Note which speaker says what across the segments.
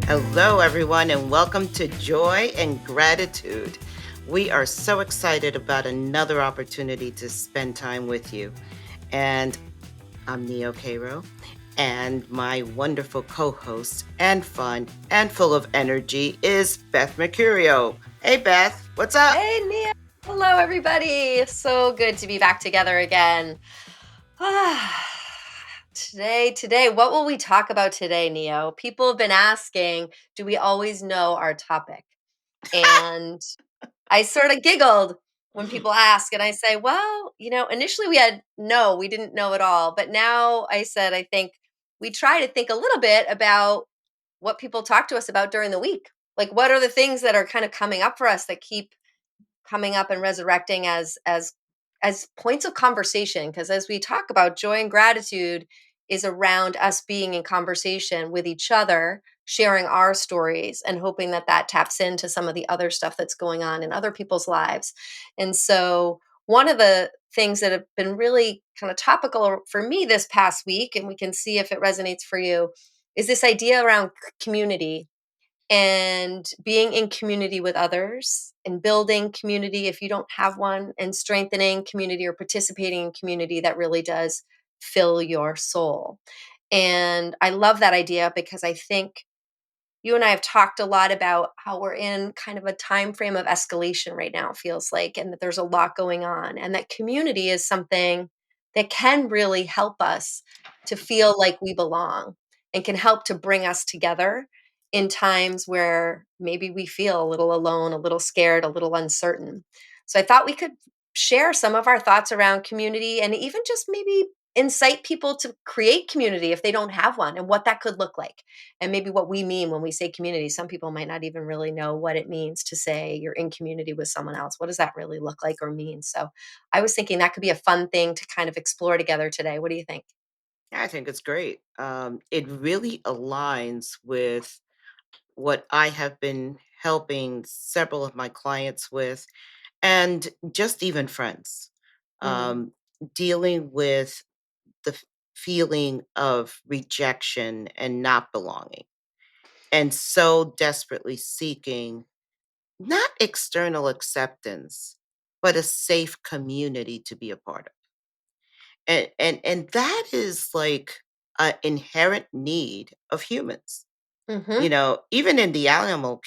Speaker 1: Hello, everyone, and welcome to Joy and Gratitude. We are so excited about another opportunity to spend time with you. And I'm Neo Queiro, and my wonderful co host and fun and full of energy is Beth Mercurio. Hey, Beth, what's up?
Speaker 2: Hey, Nia. Hello, everybody. So good to be back together again. Today, what will we talk about today, Neo? People have been asking, do we always know our topic? And I sort of giggled when people ask, and I say, well, initially we didn't know at all. But now I said, I think we try to think a little bit about what people talk to us about during the week. Like, what are the things that are kind of coming up for us that keep coming up and resurrecting as points of conversation, because as we talk about, joy and gratitude is around us being in conversation with each other, sharing our stories and hoping that that taps into some of the other stuff that's going on in other people's lives. And so one of the things that have been really kind of topical for me this past week, and we can see if it resonates for you, is this idea around community and being in community with others and building community if you don't have one, and strengthening community or participating in community that really does fill your soul. And I love that idea because I think you and I have talked a lot about how we're in kind of a time frame of escalation right now, it feels like, and that there's a lot going on, and that community is something that can really help us to feel like we belong and can help to bring us together in times where maybe we feel a little alone, a little scared, a little uncertain. So I thought we could share some of our thoughts around community and even just maybe incite people to create community if they don't have one, and what that could look like, and maybe what we mean when we say community. Some people might not even really know what it means to say you're in community with someone else. What does that really look like or mean? So I was thinking that could be a fun thing to kind of explore together today. What do you think?
Speaker 1: I think it's great. It really aligns with what I have been helping several of my clients with, and just even friends,
Speaker 2: Mm,
Speaker 1: um, dealing with the feeling of rejection and not belonging, and so desperately seeking not external acceptance, but a safe community to be a part of. And that is like an inherent need of humans.
Speaker 2: mm-hmm.
Speaker 1: Even in the animal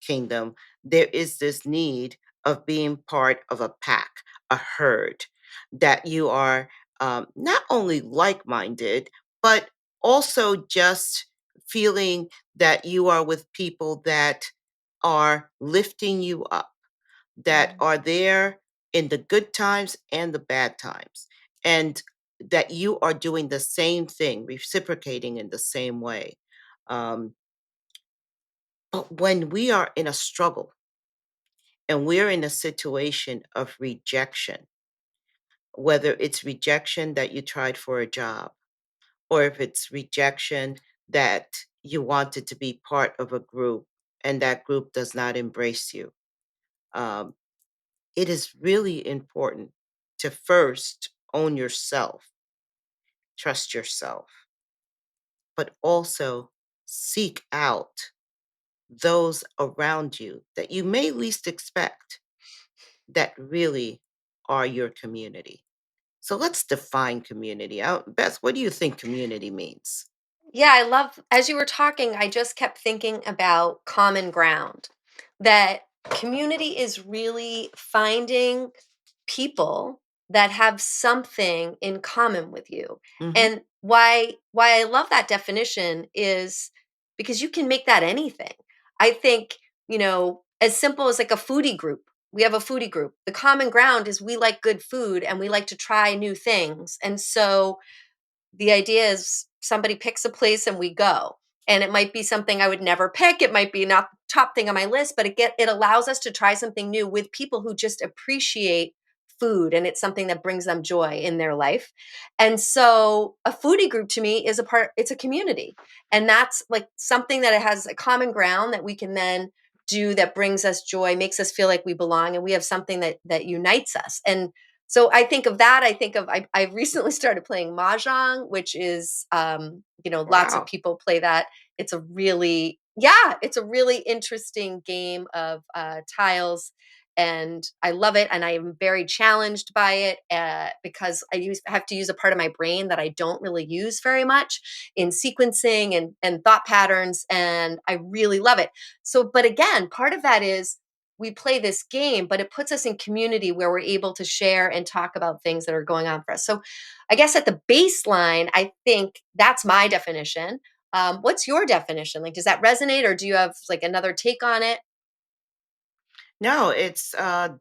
Speaker 1: kingdom, there is this need of being part of a pack, a herd, that you are not only like minded, but also just feeling that you are with people that are lifting you up, that
Speaker 2: Mm.
Speaker 1: are there in the good times and the bad times, and that you are doing the same thing, reciprocating in the same way. Um, but when we are in a struggle and we're in a situation of rejection, whether it's rejection that you tried for a job, or if it's rejection that you wanted to be part of a group and that group does not embrace you, um, it is really important to first own yourself, trust yourself, but also seek out those around you that you may least expect that really are your community. So let's define community. Beth, what do you think community means?
Speaker 2: Yeah, I love, as you were talking, I just kept thinking about common ground. That community is really finding people that have something in common with you.
Speaker 1: Hmm.
Speaker 2: And why I love that definition is because you can make that anything. I think, as simple as like a foodie group. We have a foodie group. The common ground is we like good food and we like to try new things. And so the idea is somebody picks a place and we go. And it might be something I would never pick. It might be not the top thing on my list, but it allows us to try something new with people who just appreciate food, and it's something that brings them joy in their life. And so a foodie group to me is it's a community. And that's like something that it has a common ground that we can then do, that brings us joy, makes us feel like we belong, and we have something that unites us. And so I think of that. I recently started playing mahjong, which is, lots of
Speaker 1: Wow.
Speaker 2: people play that. It's a really Yeah, it's a really interesting game of, tiles, and I love it, and I am very challenged by it, because have to use a part of my brain that I don't really use very much in sequencing and thought patterns, and I really love it. So, but again, part of that is we play this game, but it puts us in community where we're able to share and talk about things that are going on for us. So, I guess at the baseline, I think that's my definition. What's your definition? Like, does that resonate, or do you have like another take on it?
Speaker 1: No, it's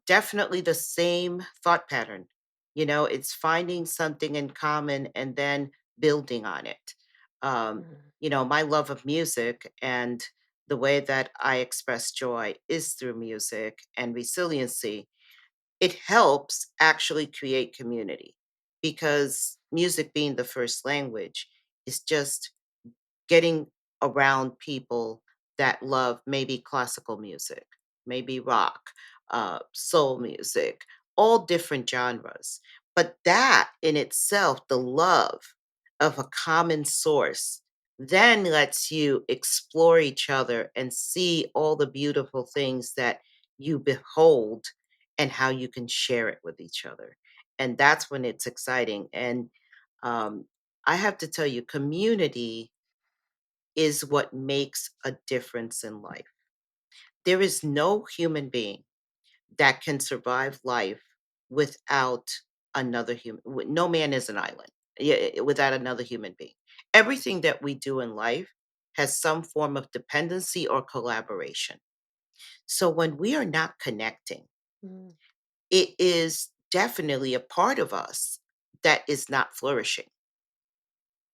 Speaker 1: definitely the same thought pattern. It's finding something in common and then building on it. Um,
Speaker 2: Mm,
Speaker 1: my love of music and the way that I express joy is through music and resiliency. It helps actually create community because music being the first language is just getting around people that love maybe classical music, maybe rock, soul music, all different genres. But that in itself, the love of a common source, then lets you explore each other and see all the beautiful things that you behold and how you can share it with each other. And that's when it's exciting. And um, I have to tell you, community is what makes a difference in life. There is no human being that can survive life without another human. No man is an island, without another human being. Everything that we do in life has some form of dependency or collaboration. So when we are not connecting,
Speaker 2: mm,
Speaker 1: it is definitely a part of us that is not flourishing.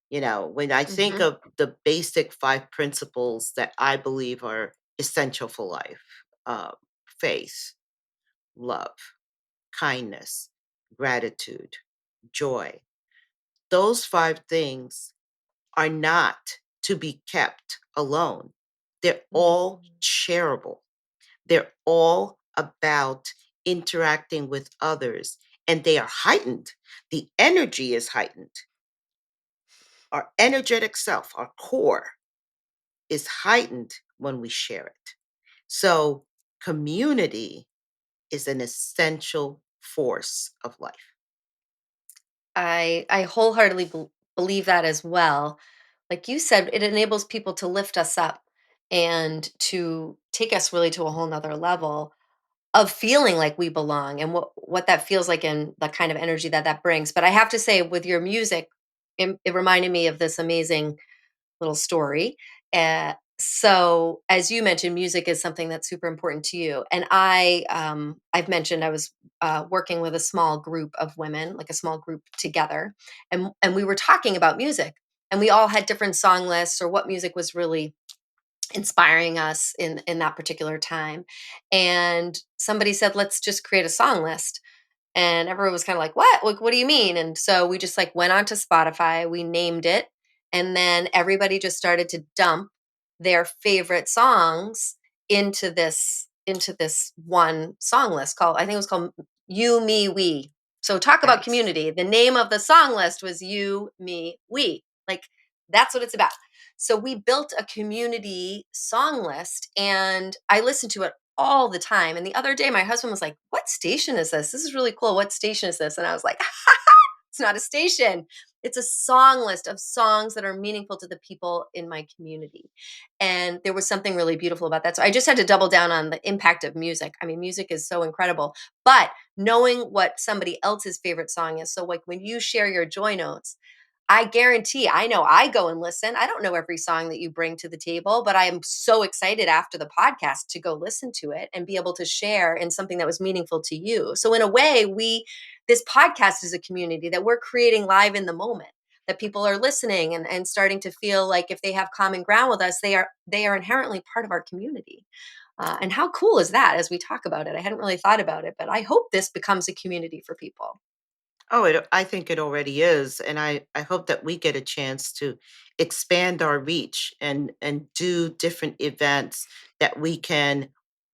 Speaker 1: When I think
Speaker 2: mhm,
Speaker 1: of the basic 5 principles that I believe are essential for life, uh, faith, love, kindness, gratitude, joy, those 5 things are not to be kept alone. They're all
Speaker 2: mm.
Speaker 1: shareable. They're all about interacting with others, and they are heightened. The energy is heightened. Our energetic self, our core, is heightened when we share it. So, community is an essential force of life.
Speaker 2: I wholeheartedly believe that as well. Like you said, it enables people to lift us up and to take us really to a whole nother level of feeling like we belong, and what that feels like and the kind of energy that that brings. But I have to say, with your music, it reminded me of this amazing little story. So, as you mentioned, music is something that's super important to you, and I've mentioned I was working with a small group of women, like a small group together, and we were talking about music, and we all had different song lists or what music was really inspiring us in that particular time. And somebody said, "Let's just create a song list." And everyone was kind of like, "What? Like, what do you mean?" And so we just like went onto Spotify, we named it, and then everybody just started to dump their favorite songs into this one song list called, I think it was called You, Me, We. So talk about
Speaker 1: Nice.
Speaker 2: community. The name of the song list was You, Me, We. Like, that's what it's about. So we built a community song list, and I listened to it all the time. And the other day, my husband was like, "What station is this? This is really cool. What station is this?" And I was like, "It's not a station. It's a song list of songs that are meaningful to the people in my community." And there was something really beautiful about that. So I just had to double down on the impact of music. I mean, music is so incredible, but knowing what somebody else's favorite song is. So, like when you share your joy notes, I guarantee I know I go and listen. I don't know every song that you bring to the table, but I am so excited after the podcast to go listen to it and be able to share in something that was meaningful to you. So in a way, this podcast is a community that we're creating live in the moment. That people are listening and starting to feel like if they have common ground with us, they are inherently part of our community. And how cool is that as we talk about it? I hadn't really thought about it, but I hope this becomes a community for people.
Speaker 1: I think it already is, and I hope that we get a chance to expand our reach and do different events that we can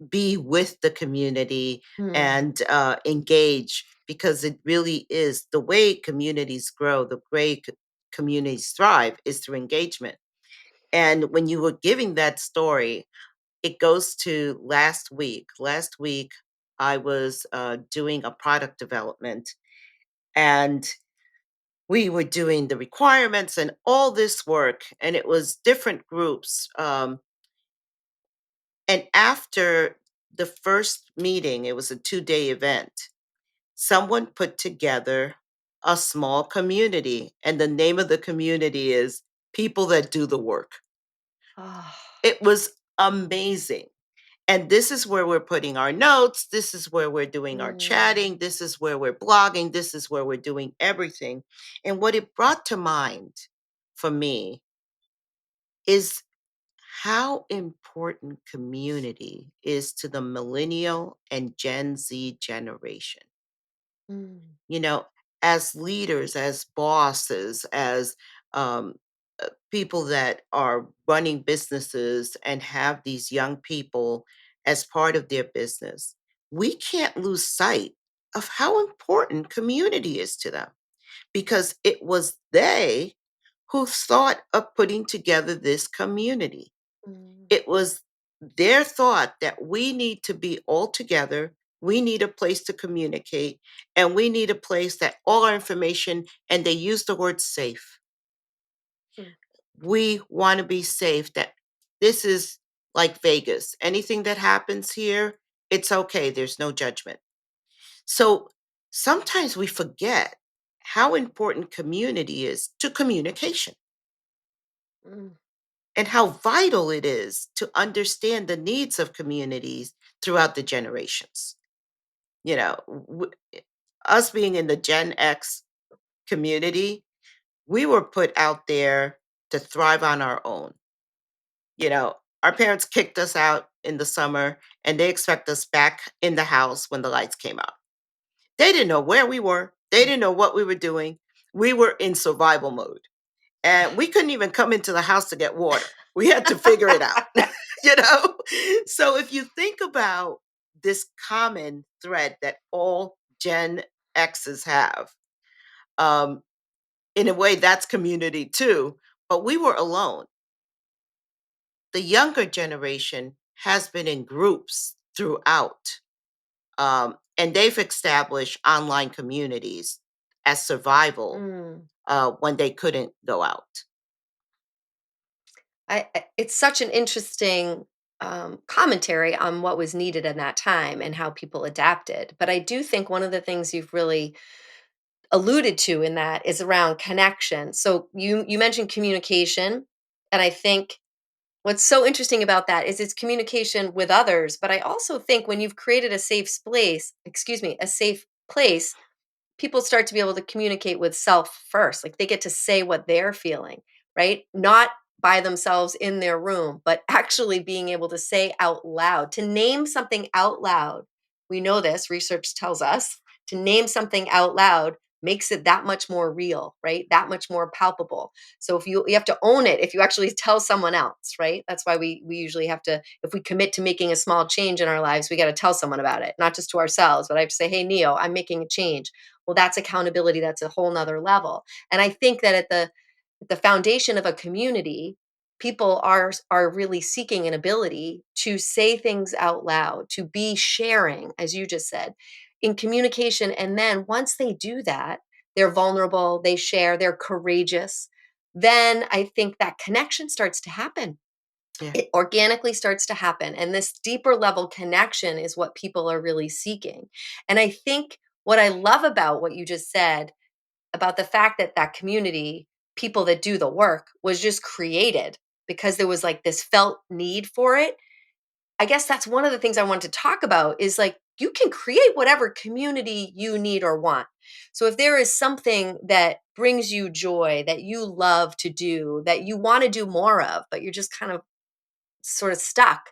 Speaker 1: be with the community
Speaker 2: Hmm.
Speaker 1: and engage, because it really is the way communities grow, the way communities thrive is through engagement. And when you were giving that story, it goes to last week. Last week, I was doing a product development, and we were doing the requirements and all this work, and it was different groups. And after the first meeting, it was a 2-day event, someone put together a small community, and the name of the community is People That Do the Work.
Speaker 2: Oh.
Speaker 1: It was amazing. And this is where we're putting our notes. This is where we're doing our
Speaker 2: Mm,
Speaker 1: chatting. This is where we're blogging. This is where we're doing everything. And what it brought to mind for me is how important community is to the millennial and Gen Z generation.
Speaker 2: mm,
Speaker 1: You know, as leaders, as bosses, as um, people that are running businesses and have these young people as part of their business, we can't lose sight of how important community is to them, because it was they who thought of putting together this community.
Speaker 2: mm,
Speaker 1: It was their thought that we need to be all together, we need a place to communicate, and we need a place that all our information, and they use the word safe.
Speaker 2: mm,
Speaker 1: We want to be safe, that this is like Vegas. Anything that happens here, it's okay. There's no judgment. So sometimes we forget how important community is to communication,
Speaker 2: mm,
Speaker 1: and how vital it is to understand the needs of communities throughout the generations. You know, us being in the Gen X community, we were put out there to thrive on our own. You know, our parents kicked us out in the summer, and they expect us back in the house when the lights came out. They didn't know where we were. They
Speaker 2: mm.
Speaker 1: didn't know what we were doing. We were in survival mode. And we couldn't even come into the house to get water. We had to figure it out, you know? So if you think about this common thread that all Gen X's have, um, in a way, that's community too. But we were alone. The younger generation has been in groups throughout, and they've established online communities as survival
Speaker 2: Mm.
Speaker 1: when they couldn't go out.
Speaker 2: It's such an interesting commentary on what was needed in that time and how people adapted. But I do think one of the things you've really alluded to in that is around connection. So you mentioned communication, and I think what's so interesting about that is it's communication with others. But I also think when you've created a safe place, excuse me, a safe place, people start to be able to communicate with self first. Like they get to say what they're feeling, right? Not by themselves in their room, but actually being able to say out loud, to name something out loud. We know this, research tells us to name something out loud makes it that much more real, right? That much more palpable. So if you have to own it, if you actually tell someone else, right? That's why we usually have to, if we commit to making a small change in our lives, we got to tell someone about it, not just to ourselves, but I have to say, hey, Neo, I'm making a change. Well, that's accountability. That's a whole nother level. And I think that at the foundation of a community, people are really seeking an ability to say things out loud, to be sharing, as you just said, in communication. And then once they do that, they're vulnerable, they share, they're courageous. Then I think that connection starts to happen.
Speaker 1: Yeah.
Speaker 2: It organically starts to happen. And this deeper level connection is what people are really seeking. And I think what I love about what you just said about the fact that that community, people that do the work, was just created because there was like this felt need for it. I guess that's one of the things I want to talk about is like you can create whatever community you need or want. So if there is something that brings you joy, that you love to do, that you want to do more of, but you're just kind of sort of stuck,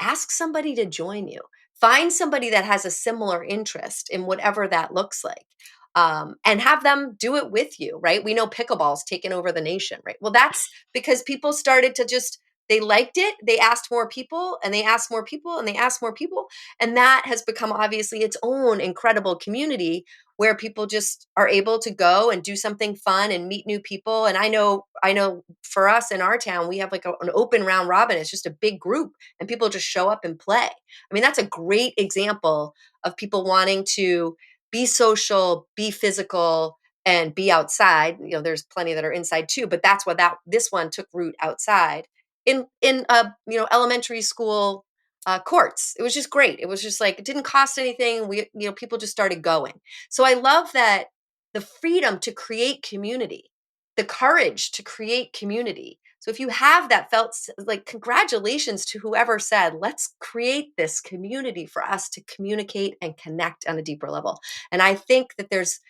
Speaker 2: ask somebody to join you. Find somebody that has a similar interest in whatever that looks like. And have them do it with you, right? We know pickleball's taken over the nation, right? Well, that's because people started to just, they liked it. They asked more people and they asked more people and they asked more people. And that has become obviously its own incredible community where people just are able to go and do something fun and meet new people. And I know for us in our town, we have like an open round robin. It's just a big group and people just show up and play. I mean, that's a great example of people wanting to be social, be physical, and be outside. There's plenty that are inside too, but that's what that this one took root outside in elementary school courts. It was just great. It was just like it didn't cost anything. People just started going. So I love that the freedom to create community, the courage to create community. So if you have that, felt like congratulations to whoever said, let's create this community for us to communicate and connect on a deeper level. And I think that there's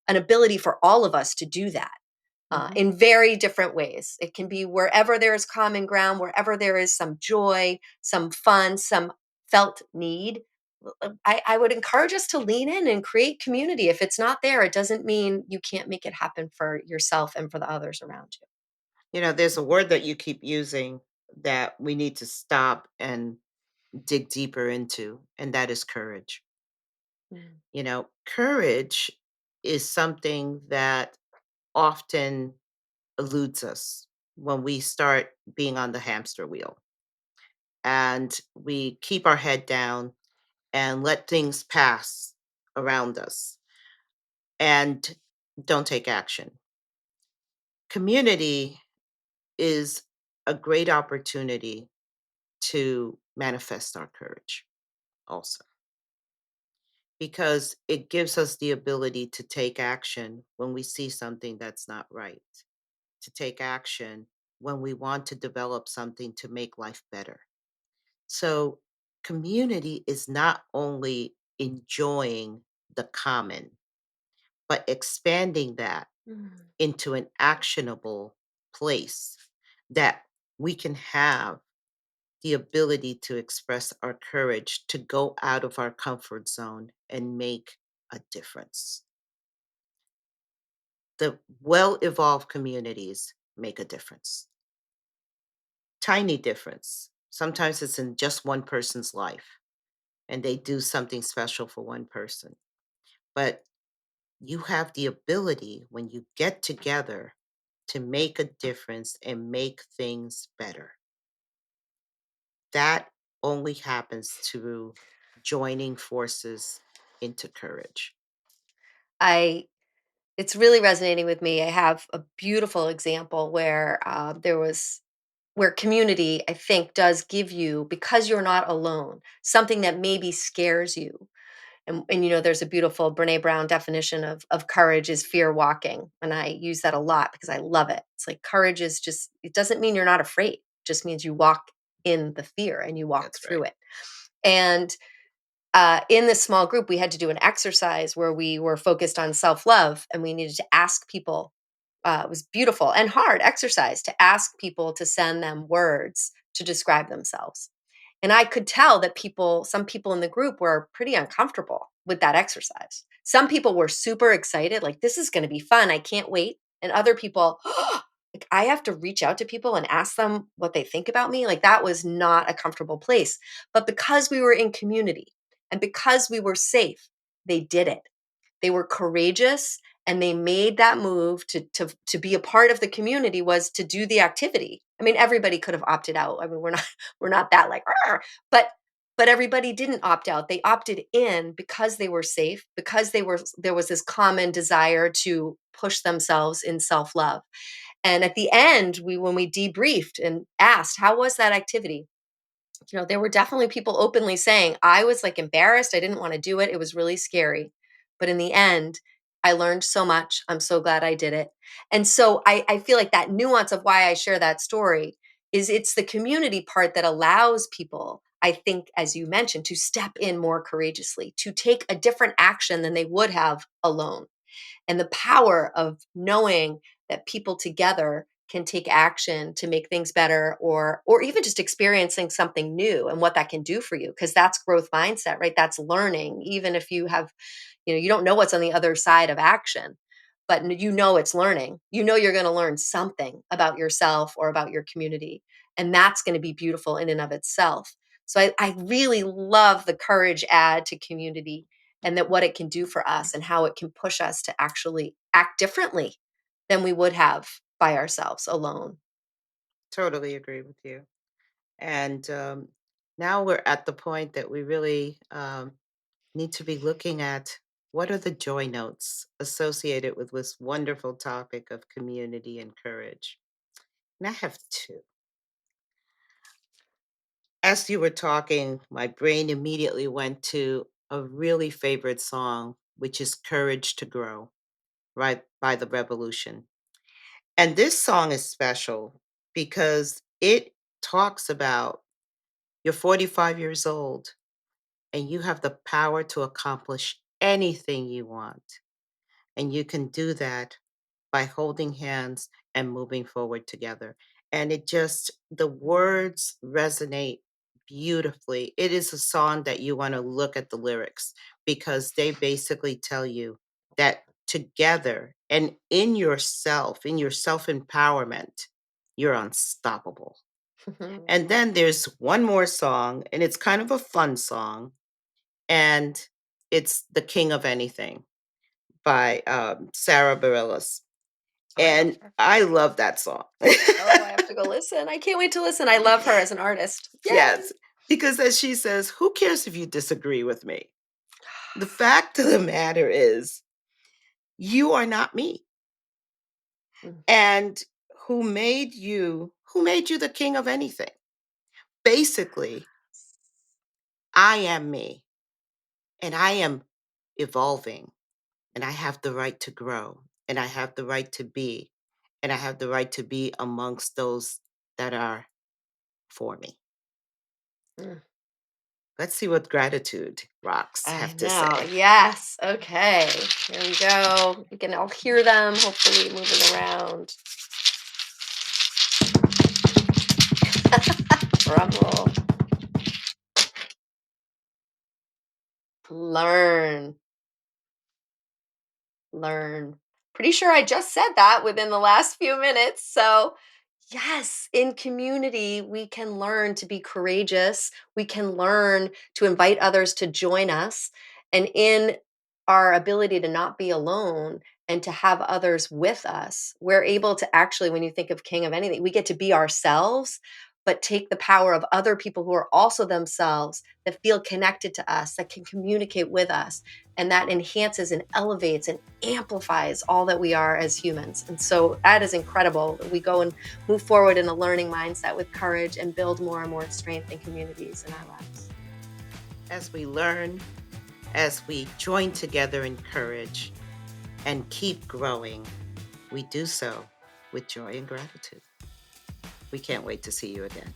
Speaker 2: an ability for all of us to do that
Speaker 1: Mhm.
Speaker 2: in very different ways. It can be wherever there is common ground, wherever there is some joy, some fun, some felt need. I would encourage us to lean in and create community. If it's not there, it doesn't mean you can't make it happen for yourself and for the others around you.
Speaker 1: There's a word that you keep using that we need to stop and dig deeper into, and that is courage.
Speaker 2: Mm.
Speaker 1: Courage is something that often eludes us when we start being on the hamster wheel and we keep our head down and let things pass around us and don't take action. Community is a great opportunity to manifest our courage also because it gives us the ability to take action when we see something that's not right, to take action when we want to develop something to make life better. So, community is not only enjoying the common, but expanding that
Speaker 2: Mm.
Speaker 1: into an actionable place that we can have the ability to express our courage to go out of our comfort zone and make a difference. The well evolved communities make a difference. Tiny difference. Sometimes it's in just one person's life and they do something special for one person. But you have the ability when you get together to make a difference and make things better. That only happens through joining forces into courage.
Speaker 2: I It's really resonating with me. I have a beautiful example where there was where community, I think, does give you, because you're not alone, something that maybe scares you. And there's a beautiful Brene Brown definition of courage is fear walking. And I use that a lot because I love it. It's like courage is just, it doesn't mean you're not afraid. It just means you walk in the fear and you walk
Speaker 1: That's
Speaker 2: through
Speaker 1: right.
Speaker 2: it. And in this small group, we had to do an exercise where we were focused on self love and we needed to ask people. It was beautiful and hard exercise to ask people to send them words to describe themselves. And I could tell that some people in the group were pretty uncomfortable with that exercise. Some people were super excited, like, this is going to be fun. I can't wait. And other people, like, I have to reach out to people and ask them what they think about me. Like, that was not a comfortable place. But because we were in community and because we were safe, they did it. They were courageous and they made that move to be a part of the community, was to do the activity. I mean, everybody could have opted out. I mean, we're not we're not that like, "Arr," but everybody didn't opt out. They opted in because they were safe, because there was this common desire to push themselves in self-love. And at the end, when we debriefed and asked, how was that activity? There were definitely people openly saying, I was like embarrassed. I didn't want to do it. It was really scary. But in the end, I learned so much. I'm so glad I did it. And so I feel like that nuance of why I share that story is it's the community part that allows people, I think, as you mentioned, to step in more courageously, to take a different action than they would have alone, and the power of knowing that people together can take action to make things better, or even just experiencing something new and what that can do for you, because that's growth mindset, right? That's learning. Even if you don't know what's on the other side of action, but it's learning. You're going to learn something about yourself or about your community, and that's going to be beautiful in and of itself. So I really love the courage add to community. and that what it can do for us and how it can push us to actually act differently than we would have by ourselves alone.
Speaker 1: Totally agree with you. And now we're at the point that we really need to be looking at what are the joy notes associated with this wonderful topic of community and courage. And I have two. As you were talking, my brain immediately went to a really favorite song, which is Courage to Grow, right, by the Revolution. And this song is special because it talks about you're 45 years old and you have the power to accomplish anything you want. And you can do that by holding hands and moving forward together. And the words resonate beautifully. It is a song that you want to look at the lyrics because they basically tell you that together and in your self empowerment, you're unstoppable. And then there's one more song, and it's kind of a fun song, and it's The King of Anything by Sarah Bareilles.
Speaker 2: Oh, I love
Speaker 1: And
Speaker 2: her.
Speaker 1: I love that song.
Speaker 2: Oh, I have to go listen. I can't wait to listen. I love her as an artist. Yay.
Speaker 1: Yes, because as she says, "Who cares if you disagree with me? The fact of the matter is, you are not me.
Speaker 2: Mm.
Speaker 1: And who made you the king of anything? Basically, I am me, and I am evolving, and I have the right to grow, and I have the right to be, and I have the right to be amongst those that are for me."
Speaker 2: Mm.
Speaker 1: Let's see what gratitude rocks
Speaker 2: I
Speaker 1: have to
Speaker 2: know.
Speaker 1: say.
Speaker 2: Yes. Okay. Here we go. We can all hear them, hopefully moving around. Drum roll. Learn. Learn. Pretty sure I just said that within the last few minutes. So, yes, in community, we can learn to be courageous. We can learn to invite others to join us. And in our ability to not be alone and to have others with us, we're able to actually, when you think of King of anything, we get to be ourselves, but take the power of other people who are also themselves that feel connected to us, that can communicate with us. And that enhances and elevates and amplifies all that we are as humans. And so that is incredible. We go and move forward in a learning mindset with courage and build more and more strength in communities in our lives.
Speaker 1: As we learn, as we join together in courage and keep growing, we do so with joy and gratitude. We can't wait to see you again.